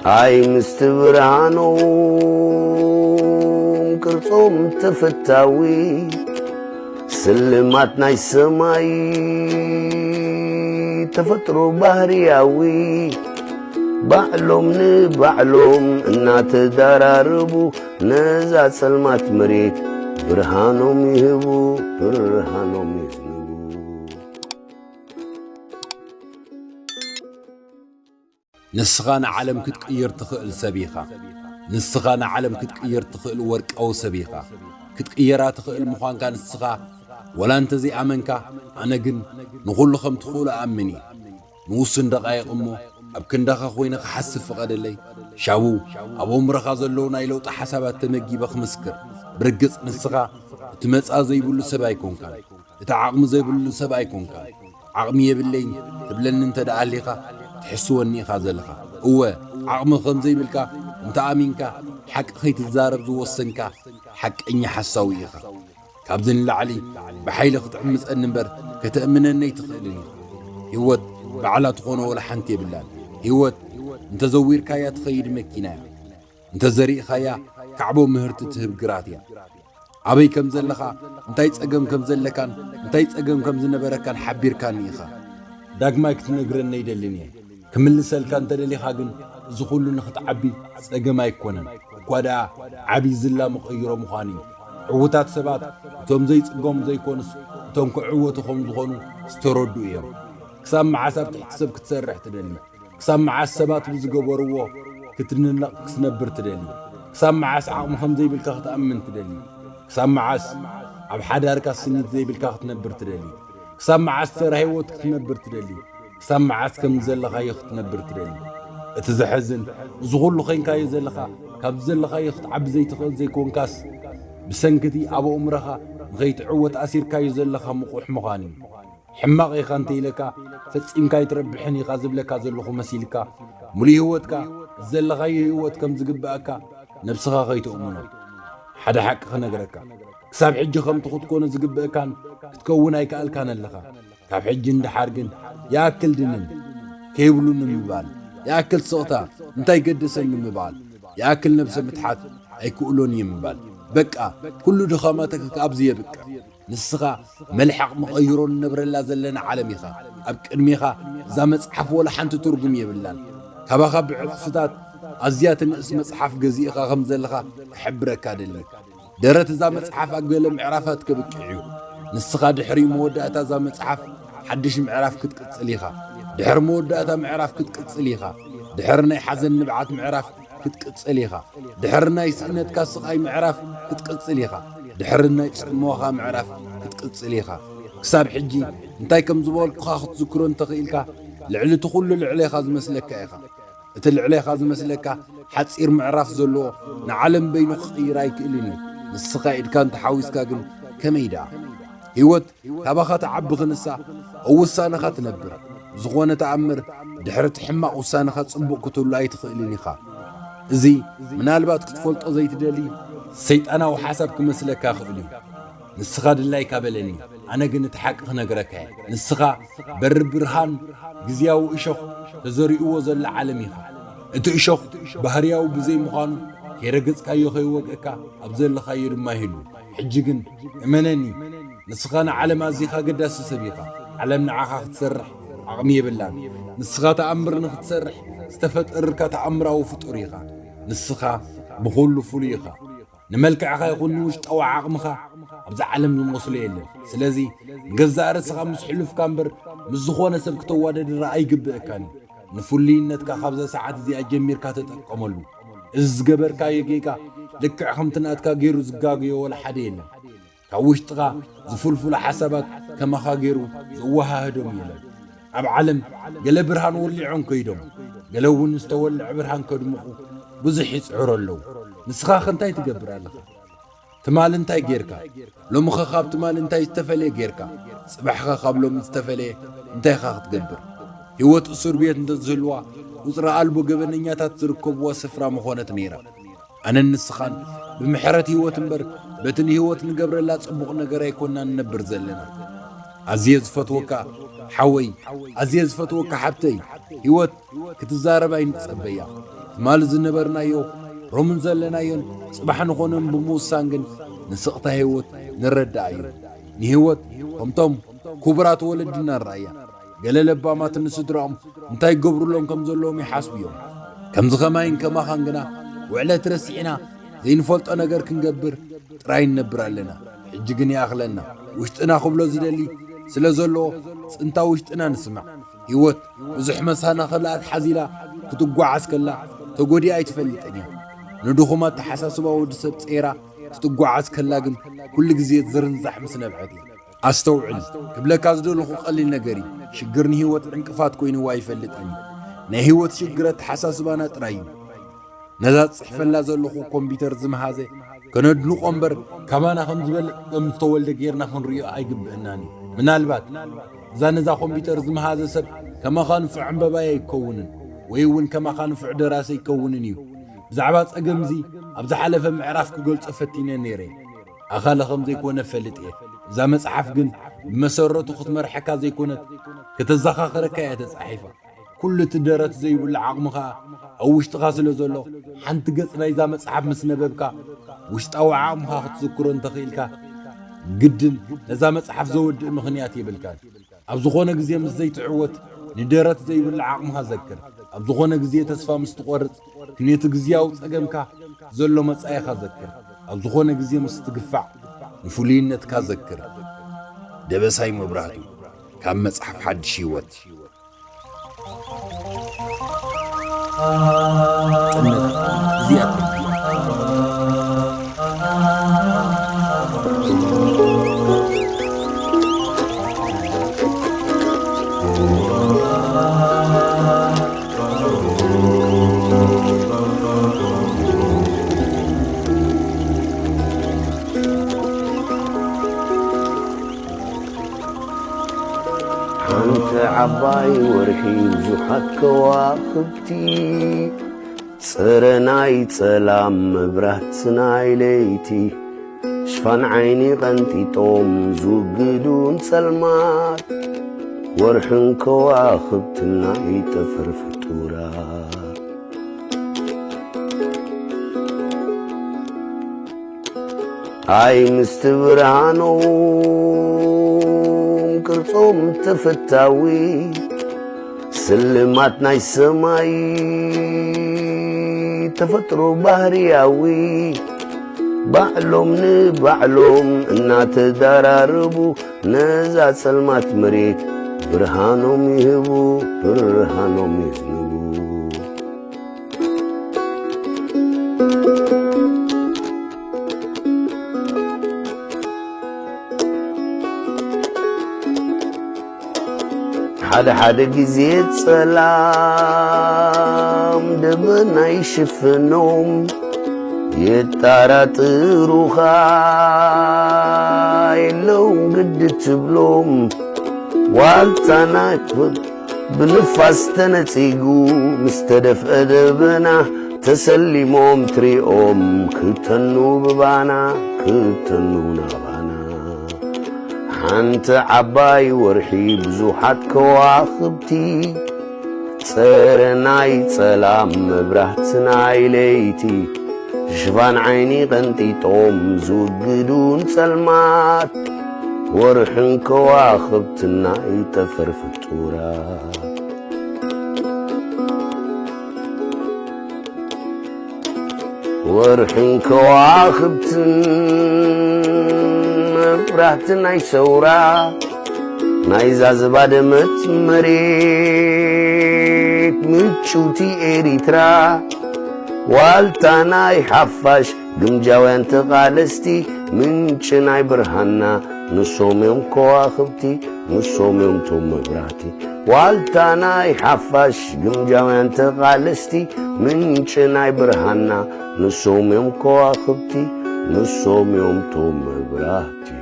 هاي مستبرانو كرصوم تفتاوي سلمات ناي سماي تفترو بحرياوي بعلوم نبعلوم እናት ዳራርቡ ነዛ ሰልማት መሬት ብርሃኖም ይህቡ ብርሃኖም ይስቡ ንስኻና ዓለም ክትቅየር ትኽእል ሰቢኻ ንስኻና ዓለም ክትቅየር ትኽእል ወርቃዊ ሰቢኻ ክትቅየራ ትኽእል ምዃንካ ንስኻ ወላ እንተ ዘይኣመንካ ኣነ ግን ንኹሉ ከም ትኽእሉ ኣምን እየ ንውስን ደቓይቕ እሞ ኣብ ክንዳኻ ኾይነ ክሓስብ ፍቐደለይ ሻቡ ኣብ ኣእምሮኻ ዘለዉ ናይ ለውጢ ሓሳባት ተመጊበ ክምስክር ብርግጽ ንስኻ እቲ መጻ ዘይብሉ ሰብ ኣይኮንካን እቲ ዓቕሚ ዘይብሉ ሰብ ኣይኮንካን ዓቕሚ የብለይን ትብለኒ እንተ ደኣ ኣሊኻ ትሕስወኒ ኢኻ ዘለኻ እወ ዓቕሚ ከም ዘይብልካ እንተኣሚንካ ሓቂ ኸይትዛረብ ዝወሰንካ ሓቀኛ ሓሳዊ ኢኻ ካብዚ ንላዕሊ ብሓይሊ ክትዕምፀኒ እምበር ከተእምነነይ ትኽእልን ህይወት ባዕላ ትኾነ ወላ ሓንቲ የብላን ህይወት እንተዘዊርካያ ትኸይድ መኪና እያ እንተዘሪእኻያ ካዕቦ ምህርቲ ትህብ ግራት እያ ኣበይ ከም ዘለኻ እንታይ ጸገም ከም ዘለካን እንታይ ጸገም ከም ዝነበረካን ሓቢርካኒ ኢኻ ዳግማይ ክትነግረኒ ይደልን እየ ክምልሰልካ እንተደሊኻ ግን እዚ ኩሉ ንኽትዓቢ ጸገም ኣይኮነን እኳ ደኣ ዓብዪ ዝላ መቐይሮ ምዃኑ እዩ ዕውታት ሰባት እቶም ዘይጽጎም ዘይኮኑስ እቶም ክዕወቱ ከም ዝኾኑ ዝተረዱ እዮም ክሳብ መዓስ ኣብ ትሕቲ ሰብ ክትሰርሕ ትደሊ ክሳብ መዓስ ሰባት ብዝገበርዎ ክትንነቕ ክስነብር ትደሊ ክሳብ መዓስ ዓቕሚ ከም ዘይብልካ ክትኣምን ትደሊ ክሳብ መዓስ ኣብ ሓዳርካ ስኒት ዘይብልካ ክትነብር ትደሊ ክሳብ መዓስ ተራ ህይወት ክትነብር ትደሊ ክሳብ መዓስ ከም ዘለኻዮ ክትነብር ትደሊ እቲ ዘሕዝን እዚ ኩሉ ኾይንካዮ ዘለኻ ካብ ዘለኻዮ ክትዓቢ ዘይትኽእል ዘይኮንካስ ብሰንክቲ ኣብ ኣእምሮኻ ንኸይትዕወት ኣሲርካዮ ዘለኻ ምቑሕ ምዃኑ እዩ ሕማቕ ኢኻ እንተኢለካ ፈጺምካ ይትረብሕን ኢኻ ዝብለካ ዘለኹ መሲልካ ሙሉእ ህይወትካ ዘለኻዮ ህይወት ከም ዝግብአካ ነብስኻ ኸይትእምኖ ሓደ ሓቂ ክነግረካ ክሳብ ሕጂ ከምቲ ክትኮነ ዝግብአካን ክትከውን ኣይከኣልካን ኣለኻ ካብ ሕጂ እንድሓር ግን ይኣክል ድንን ከይብሉን ምባል ይኣክል ስቕታ እንታይ ገደሰኒ ምባል ይኣክል ነብሰ ምትሓት ኣይክእሎን እየ ምባል በቃ ኩሉ ድኻማተካ ካብዚ የብቃ ንስኻ መልሓቕ መቐይሮ ንነብረላ ዘለና ዓለም ኢኻ ኣብ ቅድሚኻ እዛ መጽሓፍ ወላ ሓንቲ ትርጉም የብላን ካባኻ ብዕፅፍታት ኣዝያ ትንእስ መጽሓፍ ገዚእኻ ከም ዘለኻ ክሕብረካ ደሊ ደረት እዛ መጽሓፍ ኣብ ገለ ምዕራፋት ከብቅዕ እዩ ንስኻ ድሕሪ መወዳእታ እዛ መጽሓፍ ሓድሽ ምዕራፍ ክትቅጽል ኢኻ ድሕሪ መወዳእታ ምዕራፍ ክትቅጽል ኢኻ ድሕሪ ናይ ሓዘን ንብዓት ምዕራፍ ክትቅጽል ኢኻ ድሕሪ ናይ ስእነትካ ስቓይ ምዕራፍ ክትቅጽል ኢኻ ድሕሪ ናይ ጽልሞኻ ምዕራፍ ክትቅጽል ኢኻ ክሳብ ሕጂ እንታይ ከም ዝበልኩኻ ክትዝክሮ እንተኽኢልካ ልዕሊ እቲ ኩሉ ልዕለኻ ዝመስለካ ኢኻ እቲ ልዕለኻ ዝመስለካ ሓፂር ምዕራፍ ዘለዎ ንዓለም በይኑ ክቕይር ኣይክእልን እዩ ንስኻ ኢድካ እንተሓዊስካ ግን ከመይ ደኣ ህይወት ካባኻ ተዓቢ ክንሳ ኣብ ውሳነኻ ትነብር ዝኾነ ተኣምር ድሕሪ እቲ ሕማቕ ውሳነኻ ጽቡቕ ክትህሉ ኣይትኽእልን ኢኻ እዚ ምናልባት ክትፈልጦ ዘይትደሊ ሰይጣናዊ ሓሳብ ክመስለካ ክእል እዩ ንስኻ ድላይካ በለኒ ኣነ ግን እቲ ሓቂ ክነግረካ እየ ንስኻ በሪ ብርሃን ግዝያዊ እሾኽ ተዘሪእዎ ዘሎ ዓለም ኢኻ እቲ እሾኽ ባህርያዊ ብዘይ ምዃኑ ከይረገጽካዮ ኸይወቅዕካ ኣብ ዘለኻዮ ድማ ይህሉ ሕጂ ግን እመነኒ ንስኻ ንዓለም ኣዚኻ ገዳሲ ሰብ ኢኻ ዓለም ንዓኻ ክትሰርሕ ዓቕሚ የብላን ንስኻ ተኣምር ንኽትሰርሕ ዝተፈጠርካ ተኣምራዊ ፍጡር ኢኻ ንስኻ ብኹሉ ፍሉይ ኢኻ ንመልክዕኻ ይኹን ንውሽጣዊ ዓቕምኻ ኣብዚ ዓለም ዝመስሎ የለን ስለዚ ንገዛእ ርእስኻ ምስ ሕሉፍካ እምበር ምስ ዝኾነ ሰብ ክተዋደድ ኣይግብአካን ንፍሉይነትካ ካብዛ ሰዓት እዚኣ ጀሚርካ ተጠቀመሉ እዚ ዝገበርካዮ ጌጋ ልክዕ ከምቲ ናትካ ገይሩ ዝጋግዮ ወላ ሓደ የለን ካብ ውሽጥኻ ዝፍልፍሉ ሓሳባት ከማኻ ገይሩ ዝወሃህዶም የለን ኣብ ዓለም ገለ ብርሃን ወሊዖም ከይዶም ገለ እውን ዝተወልዕ ብርሃን ከድምቑ ብዙሕ ይጽዕሩ ኣለዉ ንስኻ ኸንታይ ትገብር ኣለኻ ትማል እንታይ ጌርካ ሎሚ ኸ ካብ ትማል እንታይ ዝተፈለየ ጌርካ ጽባሕኻ ካብ ሎሚ ዝተፈለየ እንታይ ኻ ክትገብር ህይወት እስር ቤት እንተዝህልዋ ቁፅሪ ኣልቦ ገበነኛታት ዝርከብዋ ስፍራ ምኾነት ነይራ ኣነ ንስኻን ብምሕረት ህይወት እምበር በቲ ንህይወት ንገብረላ ጽቡቕ ነገር ኣይኮንና ንነብር ዘለና ኣዝየ ዝፈትወካ ሓወይ ኣዝየ ዝፈትወካ ሓብተይ ህይወት ክትዛረብ ኣይንጸበያ تمال زنبرنايو رومن زلنايون صباح نخونن بموسانجن نسقطه هيوت نردايو نهيوت قمتم كبرات ولدنا الرأيا قال لبا ما تنسدرهم انتي قبروا لهم كم زلهم يحاسبيهم كم زخماين كما خانقنا وعلا ترسعنا زي نفولت أنا قر كنقبر تراين نبرا لنا حجقني أخلنا وشتنا خبلو زدلي سلازلو انتا وشتنا نسمع هيوت وزحمة سانا خلات حزيلا كتقوع عسكلا تقودي اي تفلتني ندوخما تحساسبا ودسب صيرا تقوع عسكلا قن كل قزيت زرن زحم سنبعدي أستوعل قبلك أزدول خو قليل نجاري شجرني هوت انقفات كوين واي فلتني نهيوت شجرت حساسبانا ترايم نزات صحفلا زلو خو كمبيوتر زمهازه كندلو قنبر كمان خمس بل مستولد غيرنا خنريو ايغبناني من البات زانزا كمبيوتر زمهازه سب كما خان فعن بباي يكونن ويون كما خان فع دراسه يكونن يو بزعبا صقمزي ابز حلف معراف كغلص فتينه نيري اخاله خمزي يكون فلطيه اذا مصحف جن بمسرته ختمرحكا زي كونت كتزخخرك يا تصحيفه كل تدرت زي بلا عقمخا او وشتخا سلازلو حنت قصنا اذا مصحف مسنببكا وشتاو عقمخا تذكرون تخيلكا قدن اذا مصحف زود مخنيات يبلكا اب زخونه غزي مس زي تعوت ندرت زي بلا عقمخا ذكر اب زخونه غزي تسفا مستقرص كنيت غزياو صقمكا زلو مصايخا ذكر اب زخونه غزي مستغفع نفولينت كذكر دبساي مبراتو كم مصحف حد شيوت زيادة أنت عباي ورحي زحت كواكبتي صرناي سلام مبرهتناي ليتي شفان عيني غنتي توم زوجدون سلمات ورحن كواكبتنا يتفرفتورا هاي مستبرانو كرصوم تفتاوي سلماتنا السماي تفترو بحرياوي بعلوم نبعلوم إنا تدارربو نزات سلمات مريت برهانوم يهبو برهانوم يهنبو حدا جزيت سلام دبنا يشفنوم يتاراترو خايلوم قد تبلوم والتانا بنفاس تنتيقو مستدف أدبنا تسلموم تريوم كتنو ببانا كتنو نبانا أنت عباي ورحي بزوحات كواخبتي صرناي سلام مبرهتناي ليتي شفان عيني غنتي توم زوجدون سلمات ورحن كواخبتنا يتفرفتورا ورحن كواخبتنا برهتنا يسورا نايزا زبادمت مريت متشوتي إريترا والتاناي حفاش قمجاوين تقالستي منشناي برهانا نصوم يوم كواخبتي نصوم يوم توم براتي والتاناي حفاش قمجاوين تقالستي منشناي برهانا نصوم يوم كواخبتي نصوم يوم توم براتي